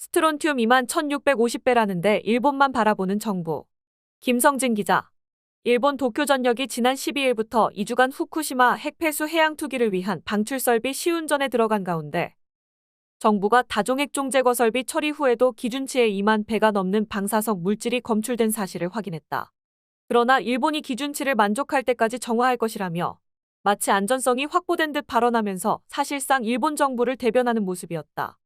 스트론튬 21,650배라는데 일본만 바라보는 정부. 김성진 기자. 일본 도쿄전력이 지난 12일부터 2주간 후쿠시마 핵폐수 해양 투기를 위한 방출 설비 시운전에 들어간 가운데 정부가 다종핵종 제거 설비 처리 후에도 기준치의 2만 배가 넘는 방사성 물질이 검출된 사실을 확인했다. 그러나 일본이 기준치를 만족할 때까지 정화할 것이라며 마치 안전성이 확보된 듯 발언하면서 사실상 일본 정부를 대변하는 모습이었다.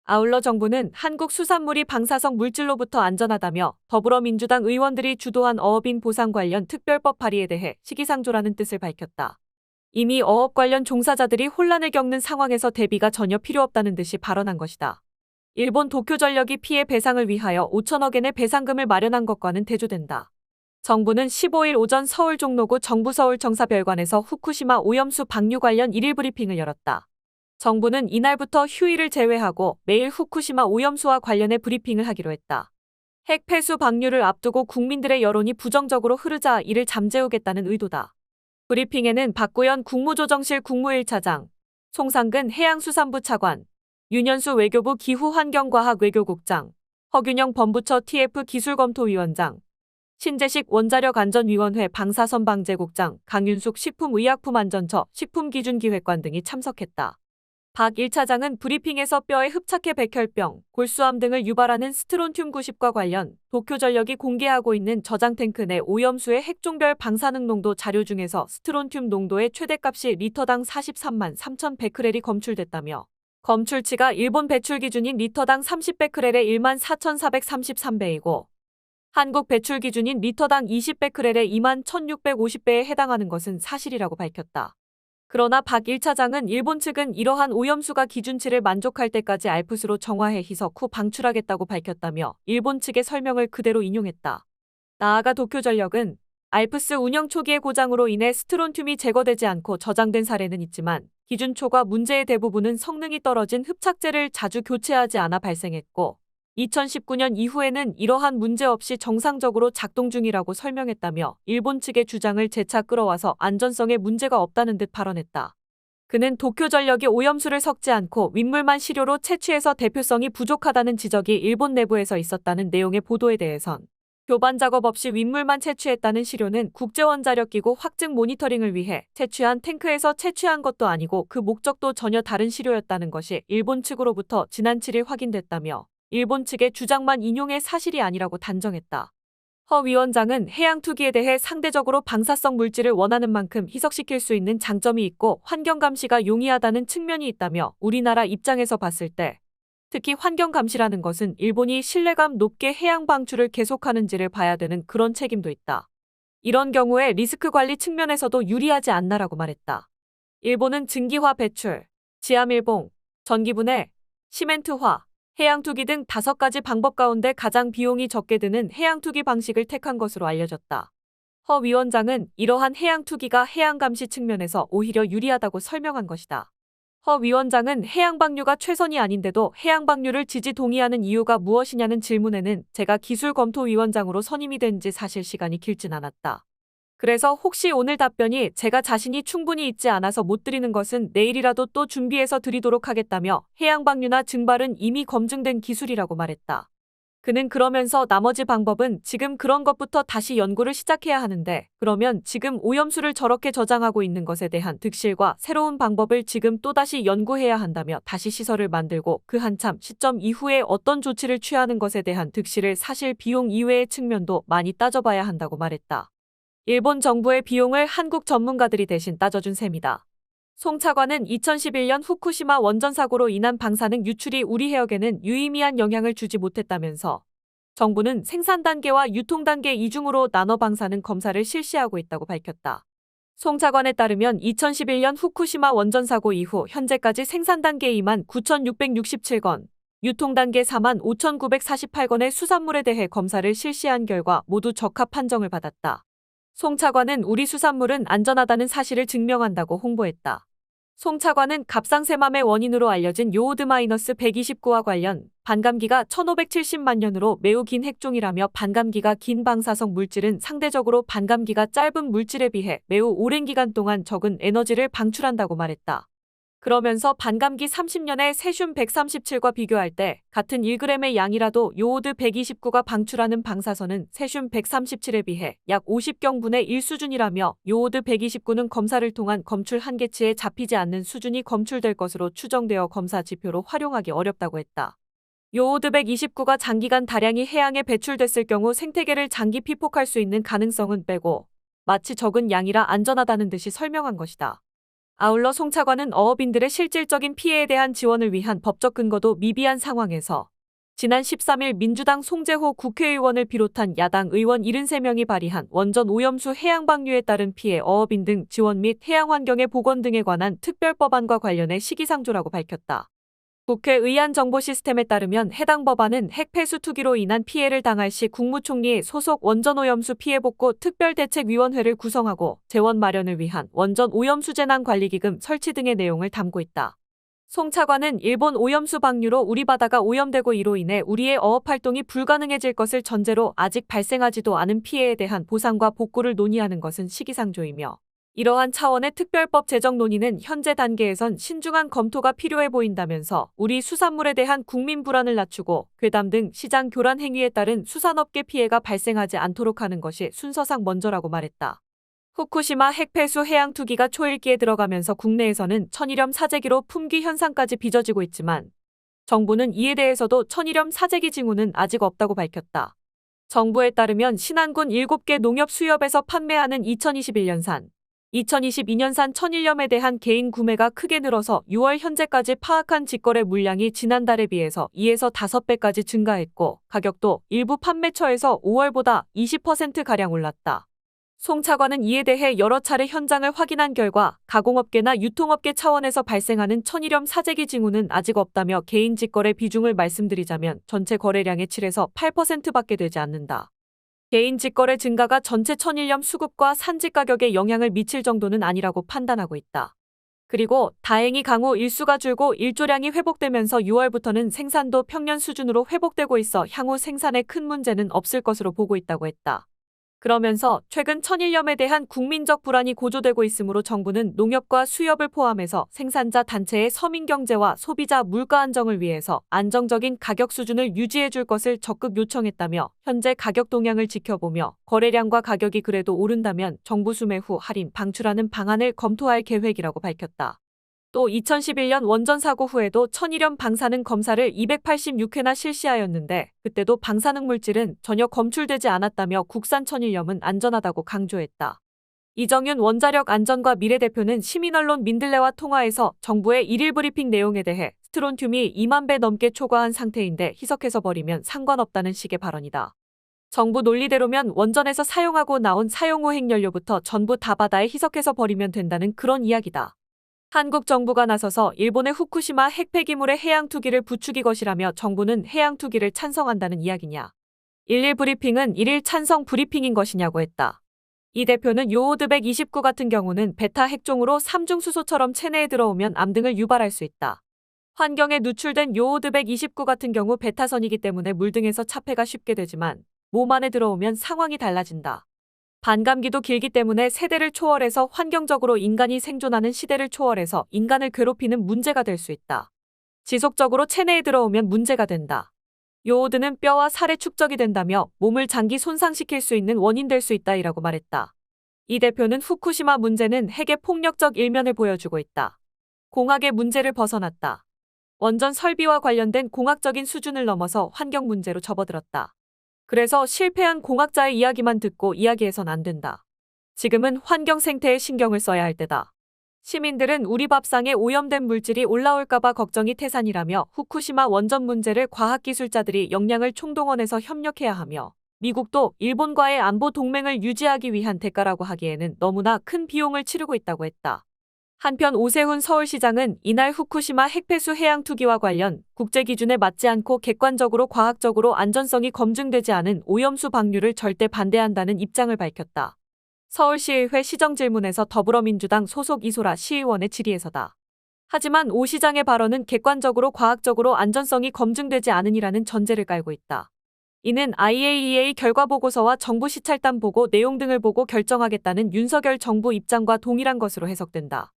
아울러 정부는 한국 수산물이 방사성 물질로부터 안전하다며 더불어민주당 의원들이 주도한 어업인 보상 관련 특별법 발의에 대해 시기상조라는 뜻을 밝혔다. 이미 어업 관련 종사자들이 혼란을 겪는 상황에서 대비가 전혀 필요 없다는 듯이 발언한 것이다. 일본 도쿄전력이 피해 배상을 위하여 5천억 엔의 배상금을 마련한 것과는 대조된다. 정부는 15일 오전 서울 종로구 정부서울청사별관에서 후쿠시마 오염수 방류 관련 1일 브리핑을 열었다. 정부는 이날부터 휴일을 제외하고 매일 후쿠시마 오염수와 관련해 브리핑을 하기로 했다. 핵 폐수 방류를 앞두고 국민들의 여론이 부정적으로 흐르자 이를 잠재우겠다는 의도다. 브리핑에는 박구현 국무조정실 국무 1차장, 송상근 해양수산부 차관, 윤현수 외교부 기후환경과학 외교국장, 허균영 범부처 TF 기술검토위원장, 신재식 원자력안전위원회 방사선방제국장, 강윤숙 식품의약품안전처 식품기준기획관 등이 참석했다. 박 1차장은 브리핑에서 뼈에 흡착해 백혈병, 골수암 등을 유발하는 스트론튬 90과 관련 도쿄전력이 공개하고 있는 저장 탱크 내 오염수의 핵종별 방사능 농도 자료 중에서 스트론튬 농도의 최대값이 리터당 43만 3,100베크렐이 검출됐다며 검출치가 일본 배출 기준인 리터당 30베크렐의 1만 4,433배이고 한국 배출 기준인 리터당 20베크렐의 2만 1,650배에 해당하는 것은 사실이라고 밝혔다. 그러나 박 1차장은 일본 측은 이러한 오염수가 기준치를 만족할 때까지 알프스로 정화해 희석 후 방출하겠다고 밝혔다며 일본 측의 설명을 그대로 인용했다. 나아가 도쿄전력은 알프스 운영 초기의 고장으로 인해 스트론튬이 제거되지 않고 저장된 사례는 있지만 기준초과 문제의 대부분은 성능이 떨어진 흡착제를 자주 교체하지 않아 발생했고 2019년 이후에는 이러한 문제 없이 정상적으로 작동 중이라고 설명했다며 일본 측의 주장을 재차 끌어와서 안전성에 문제가 없다는 듯 발언했다. 그는 도쿄전력이 오염수를 섞지 않고 윗물만 시료로 채취해서 대표성이 부족하다는 지적이 일본 내부에서 있었다는 내용의 보도에 대해선 교반 작업 없이 윗물만 채취했다는 시료는 국제원자력기구 확증 모니터링을 위해 채취한 탱크에서 채취한 것도 아니고 그 목적도 전혀 다른 시료였다는 것이 일본 측으로부터 지난 7일 확인됐다며 일본 측의 주장만 인용해 사실이 아니라고 단정했다. 허 위원장은 해양 투기에 대해 상대적으로 방사성 물질을 원하는 만큼 희석시킬 수 있는 장점이 있고 환경 감시가 용이하다는 측면이 있다며 우리나라 입장에서 봤을 때 특히 환경 감시라는 것은 일본이 신뢰감 높게 해양 방출을 계속하는지를 봐야 되는 그런 책임도 있다. 이런 경우에 리스크 관리 측면에서도 유리하지 않나라고 말했다. 일본은 증기화 배출, 지하밀봉, 전기분해, 시멘트화, 해양투기 등 5가지 방법 가운데 가장 비용이 적게 드는 해양투기 방식을 택한 것으로 알려졌다. 허 위원장은 이러한 해양투기가 해양감시 측면에서 오히려 유리하다고 설명한 것이다. 허 위원장은 해양방류가 최선이 아닌데도 해양방류를 지지 동의하는 이유가 무엇이냐는 질문에는 제가 기술검토위원장으로 선임이 된 지 사실 시간이 길진 않았다. 그래서 혹시 오늘 답변이 제가 자신이 충분히 있지 않아서 못 드리는 것은 내일이라도 또 준비해서 드리도록 하겠다며 해양방류나 증발은 이미 검증된 기술이라고 말했다. 그는 그러면서 나머지 방법은 지금 그런 것부터 다시 연구를 시작해야 하는데 그러면 지금 오염수를 저렇게 저장하고 있는 것에 대한 득실과 새로운 방법을 지금 또다시 연구해야 한다며 다시 시설을 만들고 그 한참 시점 이후에 어떤 조치를 취하는 것에 대한 득실을 사실 비용 이외의 측면도 많이 따져봐야 한다고 말했다. 일본 정부의 비용을 한국 전문가들이 대신 따져준 셈이다. 송 차관은 2011년 후쿠시마 원전 사고로 인한 방사능 유출이 우리 해역에는 유의미한 영향을 주지 못했다면서 정부는 생산 단계와 유통 단계 이중으로 나눠 방사능 검사를 실시하고 있다고 밝혔다. 송 차관에 따르면 2011년 후쿠시마 원전 사고 이후 현재까지 생산 단계 2만 9,667건, 유통 단계 4만 5,948건의 수산물에 대해 검사를 실시한 결과 모두 적합 판정을 받았다. 송 차관은 우리 수산물은 안전하다는 사실을 증명한다고 홍보했다. 송 차관은 갑상새맘의 원인으로 알려진 요오드-129와 관련 반감기가 1570만 년으로 매우 긴 핵종이라며 반감기가 긴 방사성 물질은 상대적으로 반감기가 짧은 물질에 비해 매우 오랜 기간 동안 적은 에너지를 방출한다고 말했다. 그러면서 반감기 30년의 세슘 137과 비교할 때 같은 1g의 양이라도 요오드 129가 방출하는 방사선은 세슘 137에 비해 약 50경분의 1 수준이라며 요오드 129는 검사를 통한 검출 한계치에 잡히지 않는 수준이 검출될 것으로 추정되어 검사 지표로 활용하기 어렵다고 했다. 요오드 129가 장기간 다량이 해양에 배출됐을 경우 생태계를 장기 피폭할 수 있는 가능성은 빼고 마치 적은 양이라 안전하다는 듯이 설명한 것이다. 아울러 송 차관은 어업인들의 실질적인 피해에 대한 지원을 위한 법적 근거도 미비한 상황에서 지난 13일 민주당 송재호 국회의원을 비롯한 야당 의원 73명이 발의한 원전 오염수 해양 방류에 따른 피해 어업인 등 지원 및 해양환경의 복원 등에 관한 특별법안과 관련해 시기상조라고 밝혔다. 국회 의안 정보 시스템에 따르면 해당 법안은 핵 폐수 투기로 인한 피해를 당할 시 국무총리 소속 원전 오염수 피해 복구 특별대책위원회를 구성하고 재원 마련을 위한 원전 오염수 재난 관리기금 설치 등의 내용을 담고 있다. 송 차관은 일본 오염수 방류로 우리 바다가 오염되고 이로 인해 우리의 어업 활동이 불가능해질 것을 전제로 아직 발생하지도 않은 피해에 대한 보상과 복구를 논의하는 것은 시기상조이며 이러한 차원의 특별법 제정 논의는 현재 단계에선 신중한 검토가 필요해 보인다면서 우리 수산물에 대한 국민 불안을 낮추고 괴담 등 시장 교란 행위에 따른 수산업계 피해가 발생하지 않도록 하는 것이 순서상 먼저라고 말했다. 후쿠시마 핵폐수 해양 투기가 초일기에 들어가면서 국내에서는 천일염 사재기로 품귀 현상까지 빚어지고 있지만 정부는 이에 대해서도 천일염 사재기 징후는 아직 없다고 밝혔다. 정부에 따르면 신안군 7개 농협 수협에서 판매하는 2021년산 2022년산 천일염에 대한 개인 구매가 크게 늘어서 6월 현재까지 파악한 직거래 물량이 지난달에 비해서 2에서 5배까지 증가했고 가격도 일부 판매처에서 5월보다 20%가량 올랐다. 송 차관은 이에 대해 여러 차례 현장을 확인한 결과 가공업계나 유통업계 차원에서 발생하는 천일염 사재기 징후는 아직 없다며 개인 직거래 비중을 말씀드리자면 전체 거래량의 7에서 8%밖에 되지 않는다. 개인 직거래 증가가 전체 천일염 수급과 산지 가격에 영향을 미칠 정도는 아니라고 판단하고 있다. 그리고 다행히 강우 일수가 줄고 일조량이 회복되면서 6월부터는 생산도 평년 수준으로 회복되고 있어 향후 생산에 큰 문제는 없을 것으로 보고 있다고 했다. 그러면서 최근 천일염에 대한 국민적 불안이 고조되고 있으므로 정부는 농협과 수협을 포함해서 생산자 단체의 서민 경제와 소비자 물가 안정을 위해서 안정적인 가격 수준을 유지해 줄 것을 적극 요청했다며 현재 가격 동향을 지켜보며 거래량과 가격이 그래도 오른다면 정부 수매 후 할인 방출하는 방안을 검토할 계획이라고 밝혔다. 또 2011년 원전 사고 후에도 천일염 방사능 검사를 286회나 실시하였는데 그때도 방사능 물질은 전혀 검출되지 않았다며 국산 천일염은 안전하다고 강조했다. 이정윤 원자력 안전과 미래 대표는 시민언론 민들레와 통화에서 정부의 일일 브리핑 내용에 대해 스트론튬이 2만 배 넘게 초과한 상태인데 희석해서 버리면 상관없다는 식의 발언이다. 정부 논리대로면 원전에서 사용하고 나온 사용 후 핵연료부터 전부 다 바다에 희석해서 버리면 된다는 그런 이야기다. 한국 정부가 나서서 일본의 후쿠시마 핵폐기물의 해양 투기를 부추기 것이라며 정부는 해양 투기를 찬성한다는 이야기냐. 일일 브리핑은 일일 찬성 브리핑인 것이냐고 했다. 이 대표는 요오드 129 같은 경우는 베타 핵종으로 삼중수소처럼 체내에 들어오면 암 등을 유발할 수 있다. 환경에 누출된 요오드 129 같은 경우 베타선이기 때문에 물 등에서 차폐가 쉽게 되지만 몸 안에 들어오면 상황이 달라진다. 반감기도 길기 때문에 세대를 초월해서 환경적으로 인간이 생존하는 시대를 초월해서 인간을 괴롭히는 문제가 될 수 있다. 지속적으로 체내에 들어오면 문제가 된다. 요오드는 뼈와 살에 축적이 된다며 몸을 장기 손상시킬 수 있는 원인 될 수 있다이라고 말했다. 이 대표는 후쿠시마 문제는 핵의 폭력적 일면을 보여주고 있다. 공학의 문제를 벗어났다. 원전 설비와 관련된 공학적인 수준을 넘어서 환경 문제로 접어들었다. 그래서 실패한 공학자의 이야기만 듣고 이야기해선 안 된다. 지금은 환경 생태에 신경을 써야 할 때다. 시민들은 우리 밥상에 오염된 물질이 올라올까봐 걱정이 태산이라며 후쿠시마 원전 문제를 과학기술자들이 역량을 총동원해서 협력해야 하며 미국도 일본과의 안보 동맹을 유지하기 위한 대가라고 하기에는 너무나 큰 비용을 치르고 있다고 했다. 한편 오세훈 서울시장은 이날 후쿠시마 핵폐수 해양 투기와 관련 국제 기준에 맞지 않고 객관적으로 과학적으로 안전성이 검증되지 않은 오염수 방류를 절대 반대한다는 입장을 밝혔다. 서울시의회 시정질문에서 더불어민주당 소속 이소라 시의원의 질의에서다. 하지만 오 시장의 발언은 객관적으로 과학적으로 안전성이 검증되지 않으니라는 전제를 깔고 있다. 이는 IAEA 결과 보고서와 정부 시찰단 보고 내용 등을 보고 결정하겠다는 윤석열 정부 입장과 동일한 것으로 해석된다.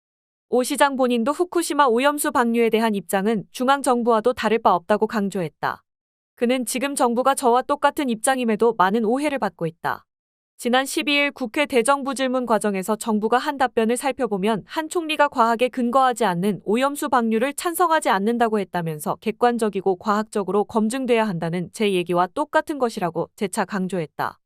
오 시장 본인도 후쿠시마 오염수 방류에 대한 입장은 중앙정부와도 다를 바 없다고 강조했다. 그는 지금 정부가 저와 똑같은 입장임에도 많은 오해를 받고 있다. 지난 12일 국회 대정부질문 과정에서 정부가 한 답변을 살펴보면 한 총리가 과학에 근거하지 않는 오염수 방류를 찬성하지 않는다고 했다면서 객관적이고 과학적으로 검증돼야 한다는 제 얘기와 똑같은 것이라고 재차 강조했다.